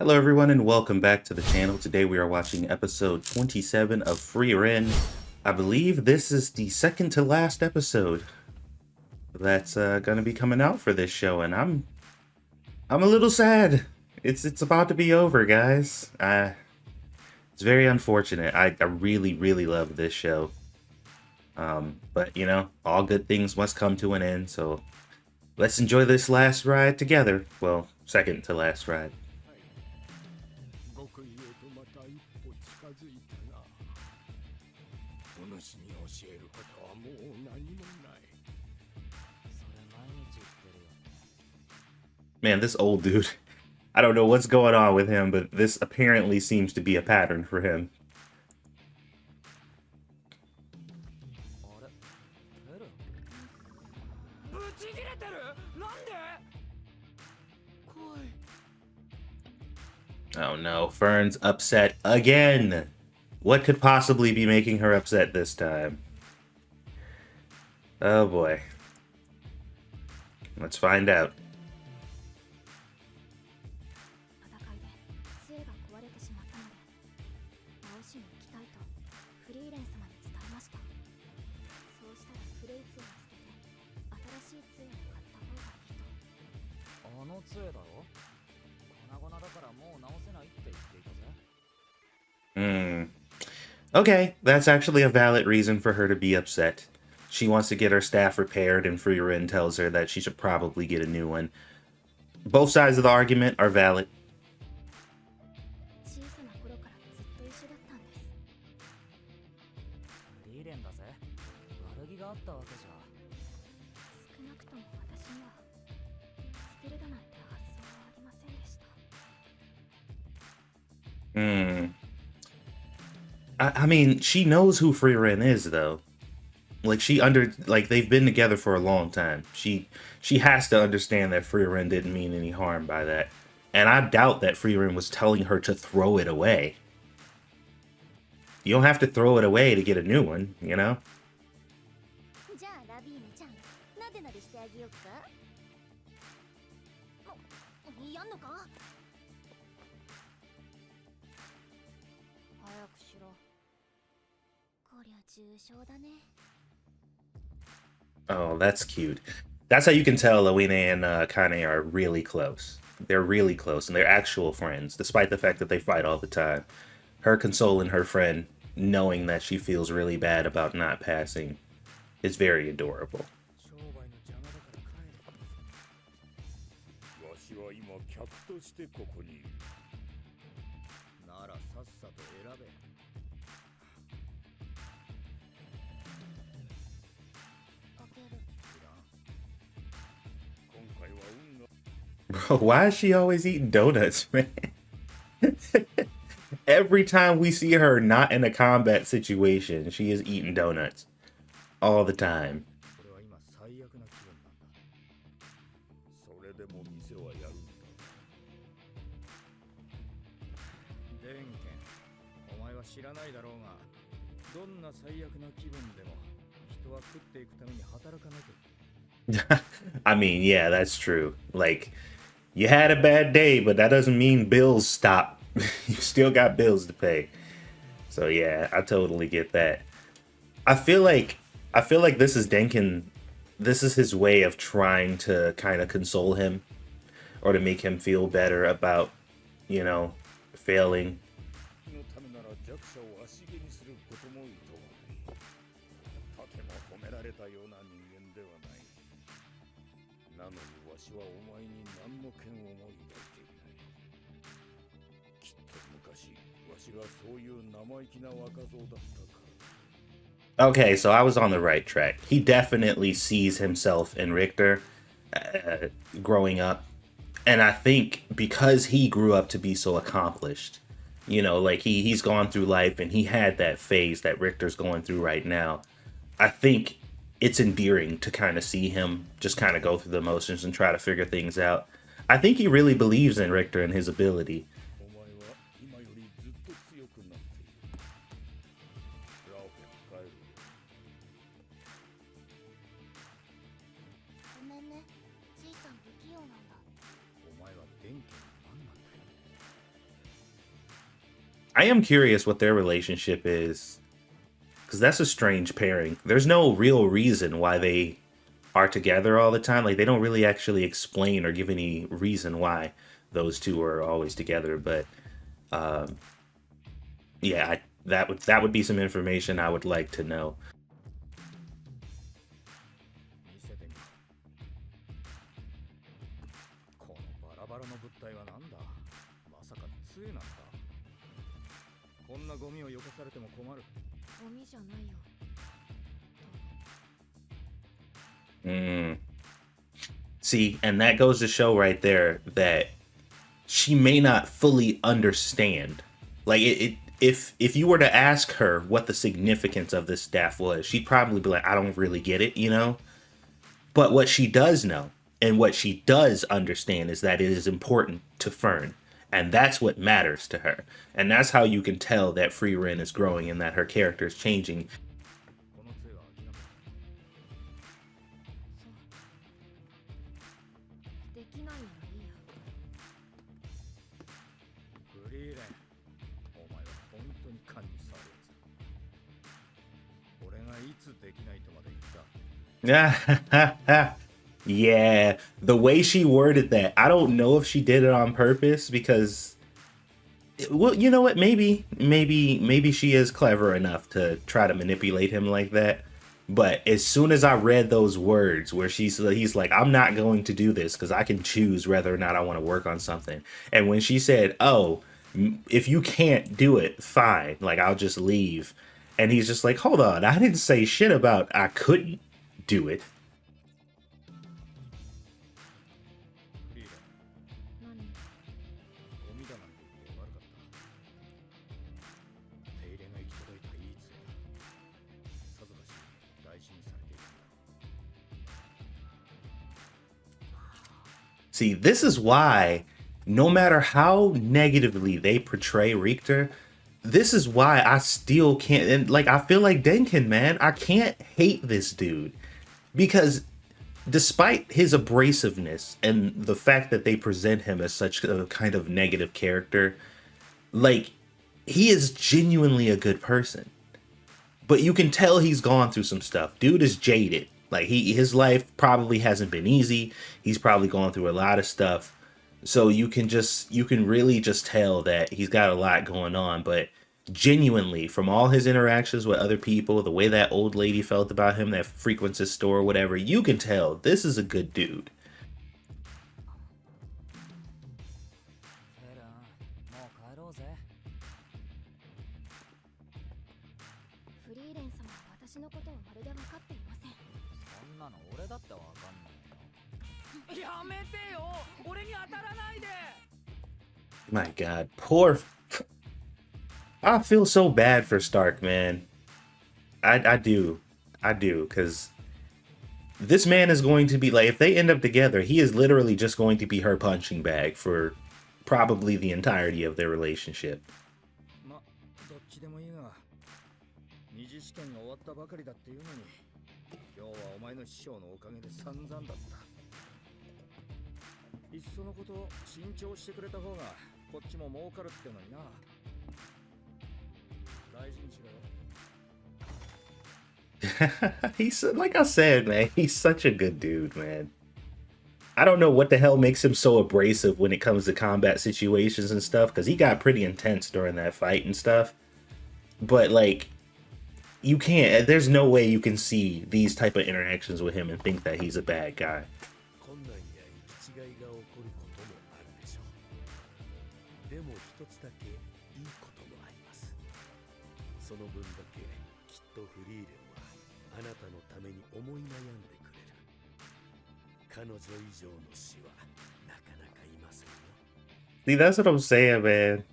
Hello everyone and welcome back to the channel. Today we are watching episode 27 of Frieren. I believe this is the second to last episode that's gonna be coming out for this show, and I'm a little sad. It's about to be over, guys. It's very unfortunate. I really love this show. But you know, all good things must come to an end, so let's enjoy this last ride together. Well, second to last ride. Man, this old dude, I don't know what's going on with him, but this apparently seems to be a pattern for him. Oh no, Fern's upset again. What could possibly be making her upset this time? Oh boy. Let's find out. Okay, that's actually a valid reason for her to be upset. She wants to get her staff repaired, and Frieren tells her that she should probably get a new one. Both sides of the argument are valid. I mean, she knows who Frieren is, though. Like, they've been together for a long time. She has to understand that Frieren didn't mean any harm by that. And I doubt that Frieren was telling her to throw it away. You don't have to throw it away to get a new one, you know? Oh, that's cute. That's how you can tell Owina and Kane are really close. They're really close, and they're actual friends, despite the fact that they fight all the time. Her consoling her friend, knowing that she feels really bad about not passing, is very adorable. Bro, why is she always eating donuts, man? Every time we see her not in a combat situation, she is eating donuts. All the time. I mean, yeah, that's true. Like, you had a bad day, but that doesn't mean bills stop. You still got bills to pay. So yeah, I totally get that. I feel like this is Denkin. This is his way of trying to kind of console him, or to make him feel better about, you know, failing. Okay, so I was on the right track. He definitely sees himself in Richter growing up. And I think because he grew up to be so accomplished, you know, like he's gone through life and he had that phase that Richter's going through right now. I think it's endearing to kind of see him just kind of go through the motions and try to figure things out. I think he really believes in Richter and his ability. I am curious what their relationship is, because that's a strange pairing. There's no real reason why they are together all the time. Like they don't really actually explain or give any reason why those two are always together. But yeah, that would be some information I would like to know. 見せてみろ。このバラバラの物体は何だ。まさか杖なんだ。こんなゴミをよこされても困る。ゴミじゃないよ。Mm. See, and that goes to show right there that she may not fully understand. Like if you were to ask her what the significance of this staff was, she'd probably be like, I don't really get it, you know? But what she does know and what she does understand is that it is important to Fern. And that's what matters to her. And that's how you can tell that Frieren is growing and that her character is changing. この杖は諦めろ。そう。できないならいいや。フリーレン、お前は本当に勘に触るやつだ。俺がいつできないとまで言った。Yeah, the way she worded that, I don't know if she did it on purpose because, well, you know what? Maybe she is clever enough to try to manipulate him like that. But as soon as I read those words where he's like, I'm not going to do this because I can choose whether or not I want to work on something. And when she said, oh, if you can't do it, fine, like I'll just leave. And he's just like, hold on, I didn't say shit about I couldn't do it. フリーレン、何ゴミだなんて言って悪かった。手入れの行き届いたいい杖だ。さぞかし大事にされているんだろう。 See, this is why, no matter how negatively they portray Richter, this is why I still can't. And like, I feel like Denkin, man, I can't hate this dude because despite his abrasiveness and the fact that they present him as such a kind of negative character, like, he is genuinely a good person. But you can tell he's gone through some stuff. Dude is jaded. Like his life probably hasn't been easy. He's probably gone through a lot of stuff. So you can really just tell that he's got a lot going on, but genuinely from all his interactions with other people, the way that old lady felt about him that frequents his store or whatever, you can tell this is a good dude. フェラン、もう帰ろうぜ。フリーレン様は私のことをまるで分かっていません。そんなの俺だってわかんないよ。やめてよ。俺に当たらないで。My God, I feel so bad for Stark, man. I do, because this man is going to be like, if they end up together, he is literally just going to be her punching bag for probably the entirety of their relationship. ま、どっちでもいいが、二次試験が終わったばかりだっていうのに、今日はお前の師匠のおかげで散々だった。いっそのこと慎重してくれた方がこっちも儲かるってのにな。大事にしろよ。He's like I said, man, he's such a good dude, man. I don't know what the hell makes him so abrasive when it comes to combat situations and stuff, because he got pretty intense during that fight and stuff. But like, you can't, there's no way you can see these type of interactions with him and think that he's a bad guy. 困難や行き違いが起こることもあるでしょう。でも一つだけいいこともあります。その分だけきっとフリーレンはあなたのために思い悩んでくれる。彼女以上の死はなかなかいませんよ。 See, that's what I'm saying, man.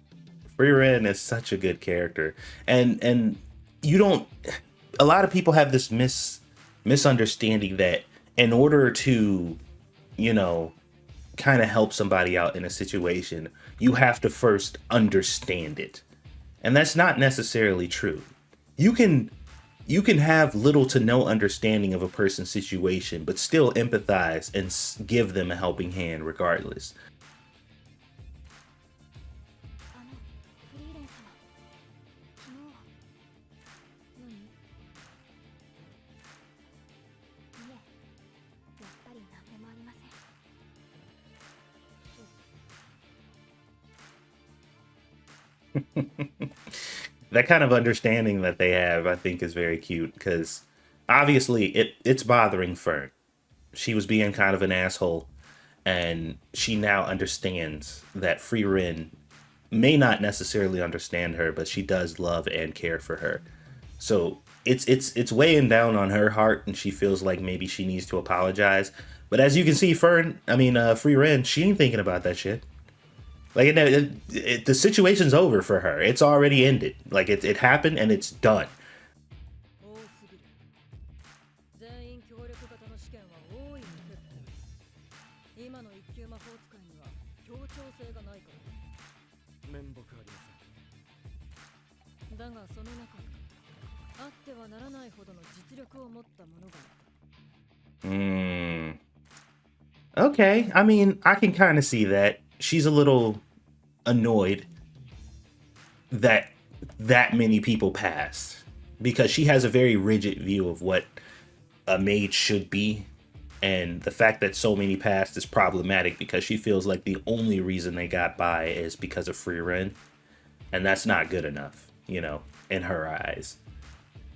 Frieren is such a good character, and you don't. A lot of people have this misunderstanding that in order to, you know, kind of help somebody out in a situation, you have to first understand it, and that's not necessarily true. You can have little to no understanding of a person's situation, but still empathize and give them a helping hand regardless. フリーレン様、That kind of understanding that they have, I think, is very cute because obviously it's bothering Fern. She was being kind of an asshole, and she now understands that Frieren may not necessarily understand her, but she does love and care for her. So it's weighing down on her heart, and she feels like maybe she needs to apologize. But as you can see, Frieren, she ain't thinking about that shit. Like the situation's over for her. It's already ended. Like it happened and it's done. 多すぎる。全員協力型の試験は大いに減ってる。今の一級魔法使いには協調性がないから。面目ありません。だがその中にあってはならないほどの実力を持った者がいた。Okay. I mean, I can kind of see that. She's a little annoyed that many people passed because she has a very rigid view of what a mage should be, and the fact that so many passed is problematic because she feels like the only reason they got by is because of Frieren, and that's not good enough, in her eyes.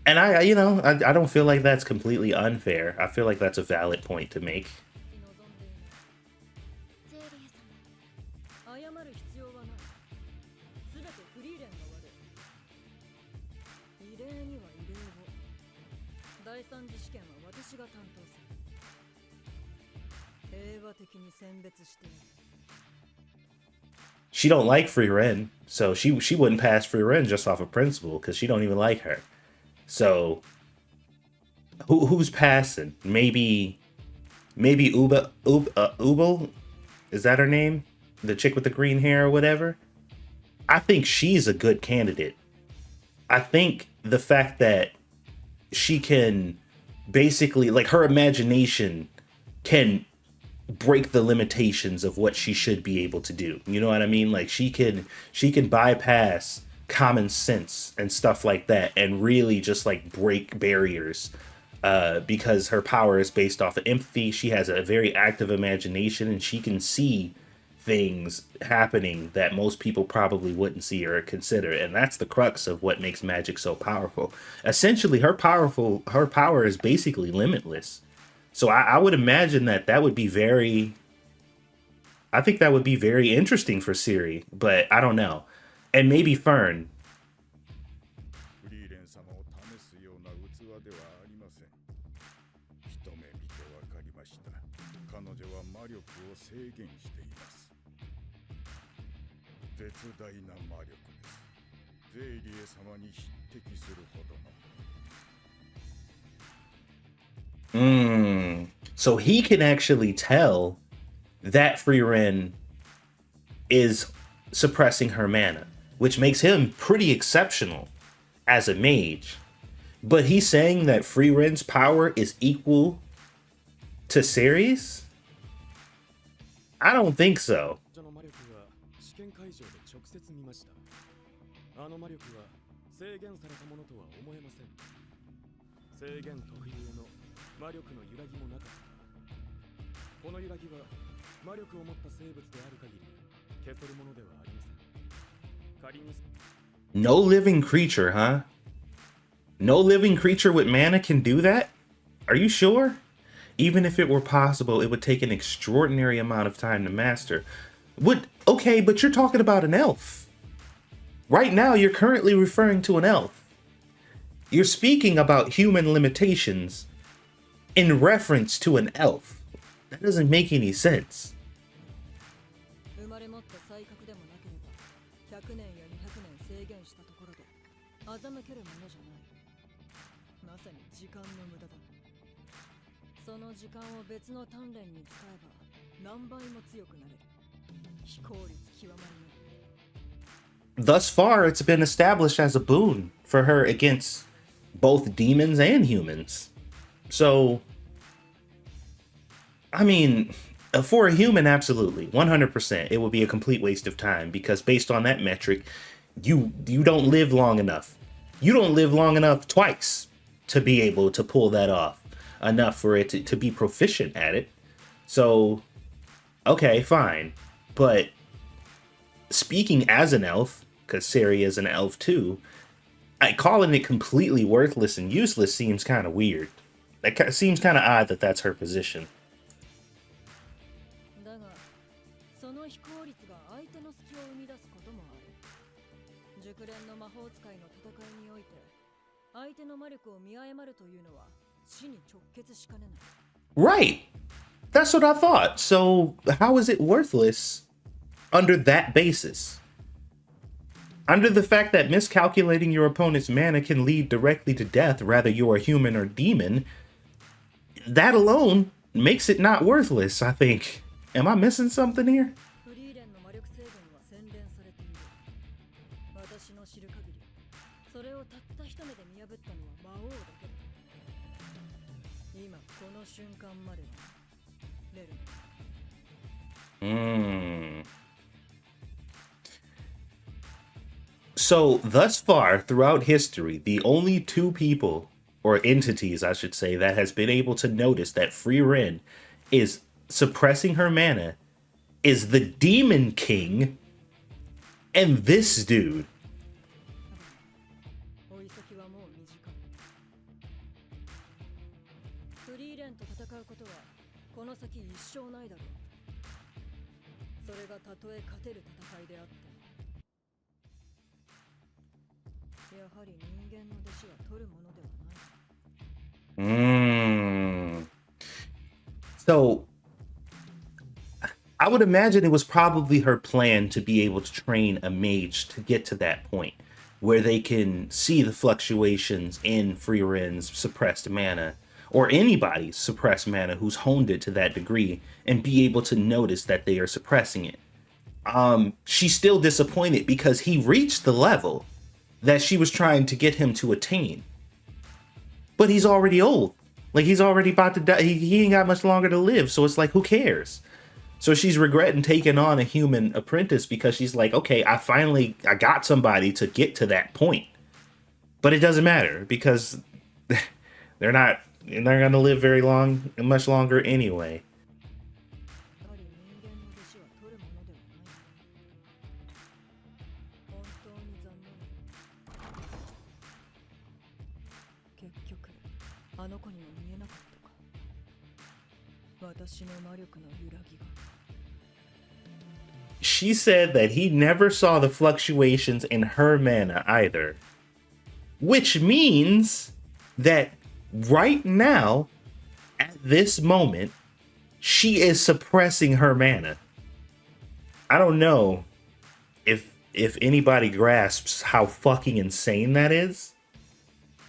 And I don't feel like that's completely unfair. I feel like that's a valid point to make. ジェイリエ様。謝る必要はない。すべてフリーレンが悪い。異例には異例を。第三次試験は私が担当する。平和的に選別している。She don't like Frieren, so she wouldn't pass Frieren just off of principle because she don't even like her. So who's passing? Maybe Ubel? Is that her name? The chick with the green hair or whatever? I think she's a good candidate. I think the fact that she can basically, like, her imagination can break the limitations of what she should be able to do. You know what I mean? Like she can bypass common sense and stuff like that and really just like break barriers because her power is based off of empathy. She has a very active imagination and she can see things happening that most people probably wouldn't see or consider, and that's the crux of what makes magic so powerful. Essentially, her power is basically limitless. So I would imagine that would be very, I think that would be very interesting for Siri, but I don't know. And maybe Fern. フリーレン様を試すような器ではありません。一目見てわかりました。彼女は魔力を制限しています。絶大な魔力です。ゼイリエ様に匹敵するほどの。So he can actually tell that Frieren is suppressing her mana, which makes him pretty exceptional as a mage. But he's saying that Frieren's power is equal to Ceres? I don't think so. の魔力は試験会場で直接見ました。あの魔力は制限されたものとは思えません。制限特有の魔力の揺らぎもなかった。この揺らぎは魔力を持った生物である限り消せるものではありません。仮に No living creature, huh? No living creature with mana can do that? Are you sure? Even if it were possible, it would take an extraordinary amount of time to master. Okay, but you're talking about an elf. Right now, you're currently referring to an elf. You're speaking about human limitations in reference to an elf. That doesn't make any sense. 生まれ持った才覚でもなければ100年や200年制限したところで欺けるものじゃない。まさに時間の無駄だ。その時間を別の鍛錬に使えば何倍も強くなれる。非効率極まりない。 Thus far, it's been established as a boon for her against both demons and humans. So, I mean, for a human, absolutely, 100%, it would be a complete waste of time because based on that metric, you don't live long enough. You don't live long enough twice to be able to pull that off, enough for it to be proficient at it. So, okay, fine. But speaking as an elf, because Sari is an elf too. Calling it completely worthless and useless seems kind of weird. Seems kind of odd that that's her position. だがその非効率が相手の隙を生み出すこともある。熟練の魔法使いの戦いにおいて相手の魔力を見誤るというのは死に直結しかねない。Right. That's what I thought. So how is it worthless under that basis? Under the fact that miscalculating your opponent's mana can lead directly to death, whether you're a human or demon, that alone makes it not worthless, I think. Am I missing something here? フリーレンの魔力制限は洗練されている。私の知る限り、それをたった一目で見破ったのは魔王だけだ。今この瞬間まではレル。So, thus far, throughout history, the only two people, or entities, I should say, that has been able to notice that Frieren is suppressing her mana is the Demon King and this dude. 追い先はもう短い。フリーレンと戦うことはこの先一生ないだろう。それがたとえ勝てる戦いであっても。やはり人間の弟子は取るものではない。So, I would imagine it was probably her plan to be able to train a mage to get to that point where they can see the fluctuations in Frieren's suppressed mana, or anybody's suppressed mana who's honed it to that degree, and be able to notice that they are suppressing it. She's still disappointed because he reached the level that she was trying to get him to attain. But he's already old. Like, he's already about to die. He ain't got much longer to live, so it's like, who cares? So she's regretting taking on a human apprentice because she's like, okay, I got somebody to get to that point. But it doesn't matter because they're not gonna live much longer anyway. やはり人間の弟子は取るものではない。本当に残念。結局あの子にも見えなかったか。私の魔力の揺らぎが。She said that he never saw the fluctuations in her mana either. Which means that right now, at this moment, she is suppressing her mana. I don't know if anybody grasps how fucking insane that is.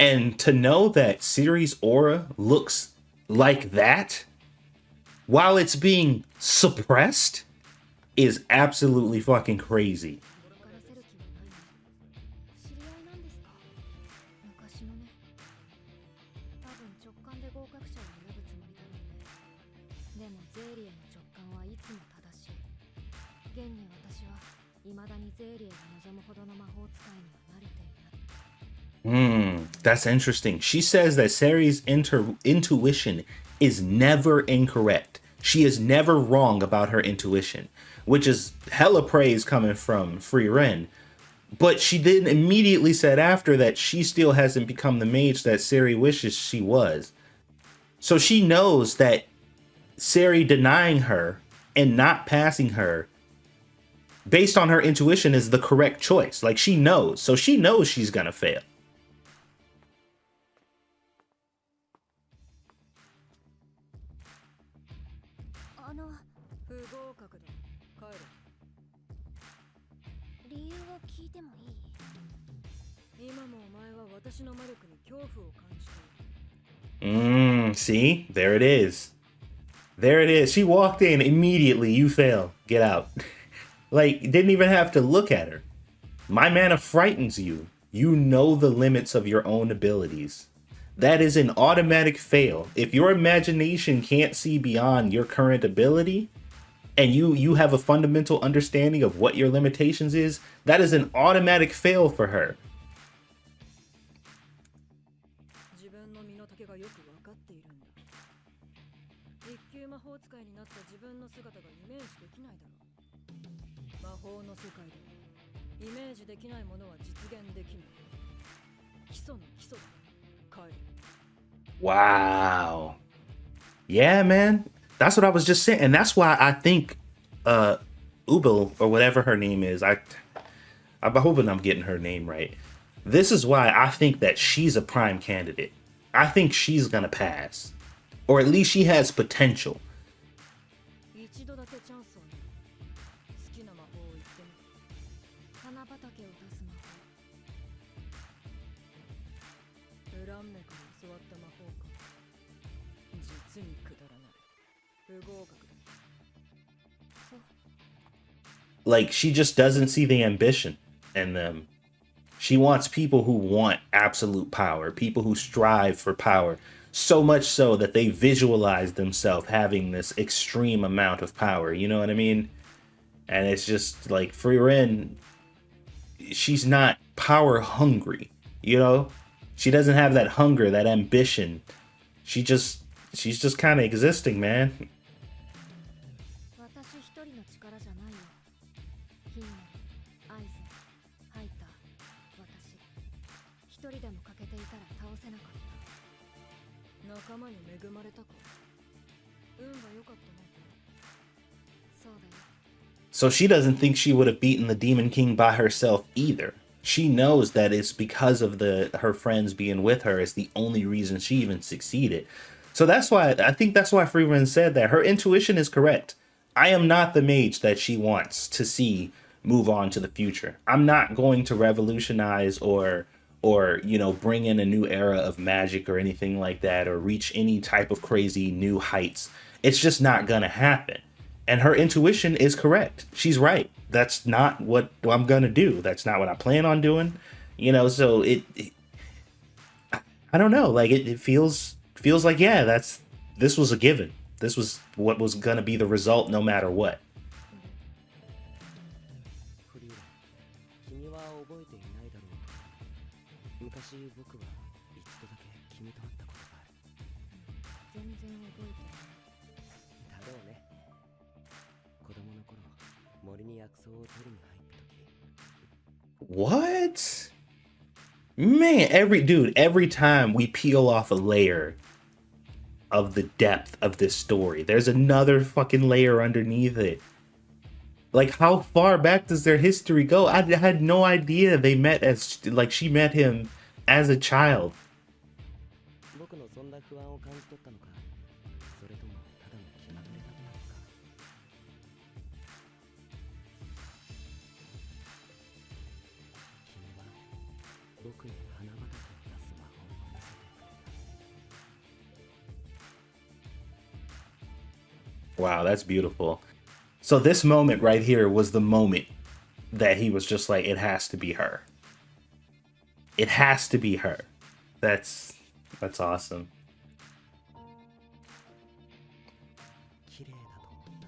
And to know that Ciri's aura looks like that while it's being suppressed is absolutely fucking crazy. 知り合いなんですか？昔のね。多分直感で合格者を選ぶつもりだろうね。でもゼーリエの直感はいつも正しい。現に私は未だにゼーリエが望むほどの魔法使いには慣れていない。That's interesting. She says that Ciri's intuition is never incorrect. She is never wrong about her intuition, which is hella praise coming from Frieren. But she then immediately said after that she still hasn't become the mage that Ciri wishes she was. So she knows that Ciri denying her and not passing her based on her intuition is the correct choice. Like, she knows. So she knows she's gonna fail. 不合格だ。帰る。理由を聞いてもいい？今もお前は私の魔力に恐怖を感じている。See? There it is. There it is. She walked in immediately. You fail. Get out. Like, didn't even have to look at her. My mana frightens you. You know the limits of your own abilities. That is an automatic fail. If your imagination can't see beyond your current ability, and you have a fundamental understanding of what your limitations is, that is an automatic fail for her. 自分の身の丈がよく分かっているんだ。一級魔法使いになった自分の姿がイメージできないだろう。魔法の世界でイメージできないものは実現できない。基礎の基礎だ。帰る。 Wow. Yeah, man. That's what I was just saying. And that's why I think Ubel, or whatever her name is, I'm hoping I'm getting her name right. This is why I think that she's a prime candidate. I think she's gonna pass. Or at least she has potential. 一度だけチャンスをね。好きな魔法を言ってみ。花畑を出す魔ウランメから教わった魔法か。実にくだらない。不合格だ。法。そう。 Like, she just doesn't see the ambition in them. She wants people who want absolute power, people who strive for power, so much so that they visualize themselves having this extreme amount of power. You know what I mean? And it's just like Frieren, she's not power hungry, you know? She doesn't have that hunger, that ambition. She's just kind of existing, man. 私一人の力じゃないよ。ヒンメル、アイゼン、ハイター、私。一人でも欠けていたら倒せなかった。仲間に恵まれたか。運が良かったね。そうだよ。 So she doesn't think she would have beaten the Demon King by herself either. She knows that it's because of her friends being with her is the only reason she even succeeded. So that's why I think that's why Frieren said that her intuition is correct. I am not the mage that she wants to see move on to the future. I'm not going to revolutionize or bring in a new era of magic or anything like that, or reach any type of crazy new heights. It's just not gonna happen. And her intuition is correct. She's right. That's not what I'm gonna do. That's not what I plan on doing. So I don't know. Like it feels like, yeah, this was a given. This was what was gonna be the result no matter what. フリーレン、君は覚えていないだろうけど、昔僕は一度だけ君と会ったことがある。全然覚えてない。だろうね。子供の頃、森に薬草を取りに入った時。 What? Man, every time we peel off a layer of the depth of this story, there's another fucking layer underneath it. Like, how far back does their history go? I had no idea they met she met him as a child. 僕のそんな不安を感じ取ったのか、それともただの気まぐれだったのか。君は僕に花畑を出す魔法を見せてくれた。 Wow, that's beautiful. So this moment right here was the moment that he was just like, it has to be her. It has to be her. That's awesome. 綺麗だと思ったんだ。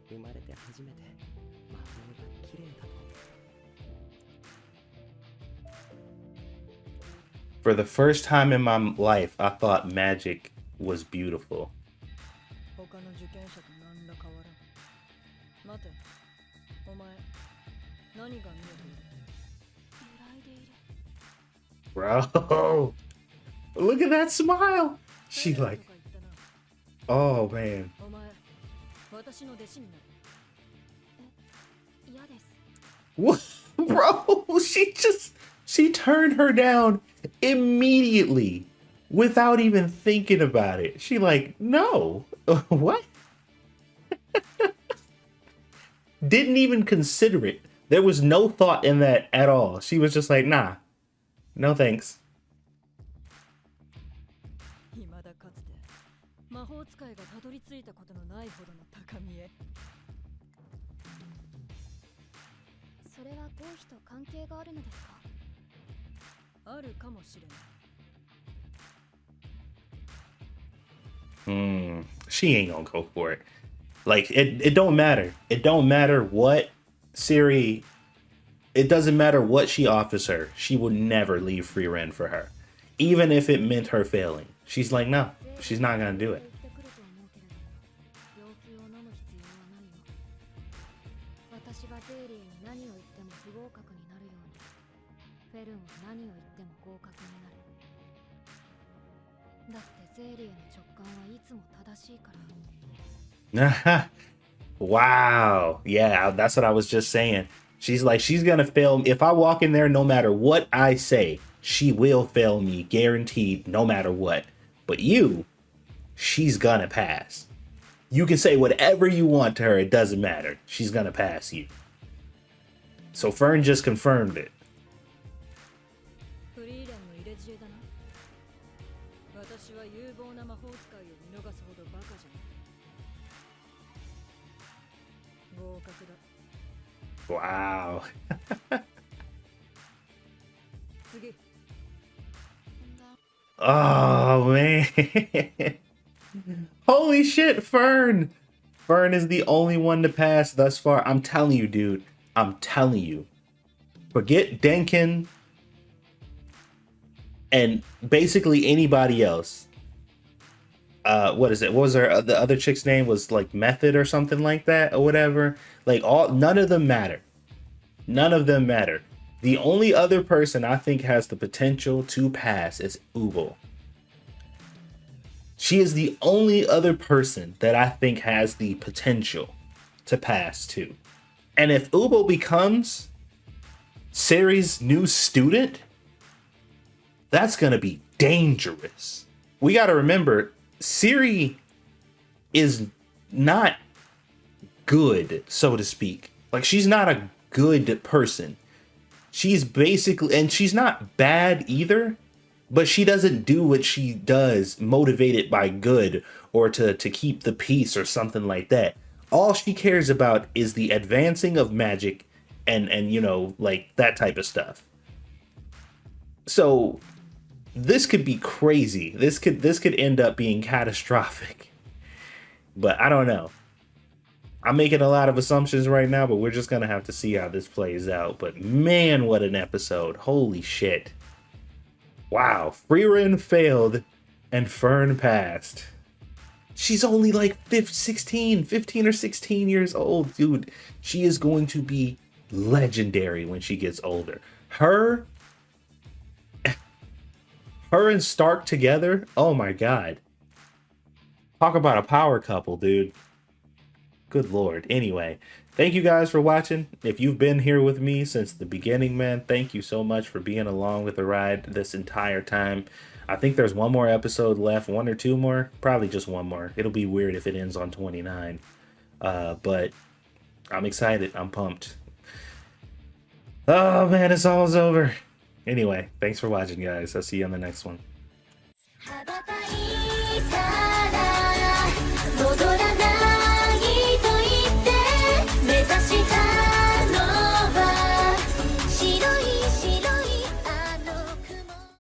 生まれて初めて魔法が綺麗だと思った。 For the first time in my life, I thought magic was beautiful. 他の受験者と何ら変わらん。待て、お前、何が見えている？揺らいでいる。 Bro, look at that smile. She とか like, 言ったな。 oh man. お前、私の弟子になる。嫌です。 What? Bro, she turned her down immediately without even thinking about it. She like, no. What? Didn't even consider it. There was no thought in that at all. She was just like, nah, no thanks. 未だかつて魔法使いがたどり着いたことのないほどの高みへ。それは合否と関係があるのですか？あるかもしれない。 She ain't gonna go for it. Like it don't matter. It don't matter what Siri. It doesn't matter what she offers her. She will never leave Frieren for her, even if it meant her failing. She's like, no, she's not gonna do it. 言ってくると思うけれども、要求を飲む必要はないよ。私私がゼーリーに何を言っても不合格になるように、フェルンは何を言っても合格になる。だってゼーリーの直感はいつも正しいから。Wow. Yeah, that's what I was just saying. She's like, she's gonna fail me. If I walk in there, no matter what I say, she will fail me, guaranteed, no matter what. But you, she's gonna pass. You can say whatever you want to her, it doesn't matter. She's gonna pass you. So Fern just confirmed it. フリーレンの入れ知恵だな。私は有望な魔法使いを見逃すほどバカじゃない。合格だ。 Wow. 次。Oh man. Holy shit, Fern. Fern is the only one to pass thus far. I'm telling you, dude. I'm telling you. Forget Denkin and basically anybody else. What is it? What was her the other chick's name? Was like Method or something like that or whatever. Like none of them matter. None of them matter. The only other person I think has the potential to pass is Ubo. She is the only other person that I think has the potential to pass too. And if Ubo becomes Sari's new student, that's gonna be dangerous. We gotta remember, Siri is not good, so to speak. Like, she's not a good person. She's basically, and she's not bad either, but she doesn't do what she does motivated by good or to keep the peace or something like that. All she cares about is the advancing of magic and you know, like that type of stuff. So this could be crazy. This could end up being catastrophic. But I don't know. I'm making a lot of assumptions right now, but we're just gonna have to see how this plays out. But man, what an episode. Holy shit. Wow, Frieren failed and Fern passed. She's only like 15 or 16 years old, dude. She is going to be legendary when she gets older. Her and Stark together, oh my god. Talk about a power couple, dude. Good lord. Anyway, thank you guys for watching. If you've been here with me since the beginning, man, thank you so much for being along with the ride this entire time. I think there's one more episode left, one or two more, probably just one more. It'll be weird if it ends on 29. But I'm excited. I'm pumped. Oh man, it's almost over. Anyway, thanks for watching, guys. I'll see you on the next one.